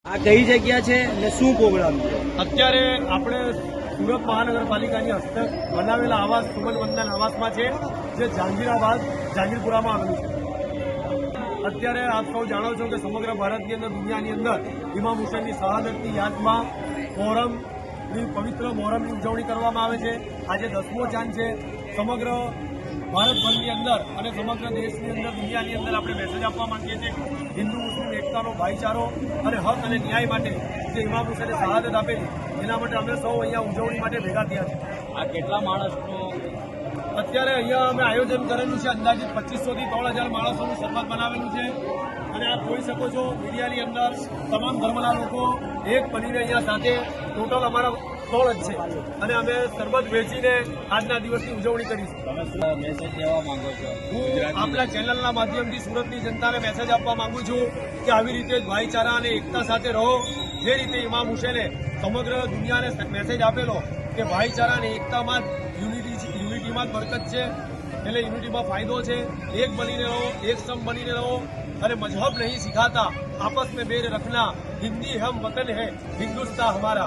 આ કઈ જગ્યા છે અને શું પ્રોગ્રામ છે? અત્યારે આપણે સુરત મહાનગરપાલિકાની હસ્તક બનાવેલા આવાસ સુમન વંદન આવાસમાં છે, જે જહાંગીરપુરામાં આવેલું છે. અત્યારે આપ સૌ જાણો છો કે સમગ્ર ભારતની અંદર, દુનિયાની અંદર ઇમામ હુસૈનની શહાદતની યાદમાં પવિત્ર મોહરમની ઉજવણી કરવામાં આવે છે. આજે 10મો ચાંદ છે. સમગ્ર ભારતભરની અંદર અને સમગ્ર દેશની અંદર, દુનિયાની અંદર આપણે મેસેજ આપવા માંગીએ છીએ હિન્દુ મુસ્લિમ એકતાનો, ભાઈચારો અને હક અને ન્યાય માટે જે ઇમામ હુસૈને શહાદત આપેલી, એના માટે અમે સૌ અહીંયા ઉજવણી માટે ભેગા થયા છે. આ કેટલા માણસનો અત્યારે અહીંયા અમે આયોજન કરેલું છે. અંદાજિત 2500 થી 3000 માણસોનું શરબત બનાવેલું છે. અને આપ જોઈ શકો છો મીડિયાની અંદર તમામ ધર્મના લોકો એક બનીને અહીંયા સાથે ટોટલ અમારા 3 જ છે. અને અમે શરબત વેચીને આજના દિવસની ઉજવણી કરીશું. તમે શું મેસેજ દેવા માંગો છો? હું આપણા ચેનલના માધ્યમથી સુરતની જનતાને મેસેજ આપવા માંગુ છું કે આવી રીતે જ ભાઈચારા અને એકતા સાથે રહો. જે રીતે ઇમામ હુસૈને સમગ્ર દુનિયાને મેસેજ આપેલો કે ભાઈચારા અને એકતામાં જ યુનિટીમાં જ બરકત છે, એટલે યુનિટીમાં ફાયદો છે. એક બનીને રહો, એક સમ બનીને રહો અને મજહબ નહીં સિખાતા, આપસ में बैर रखना, हिंदी हम वतन है, हिंदुस्तान हमारा.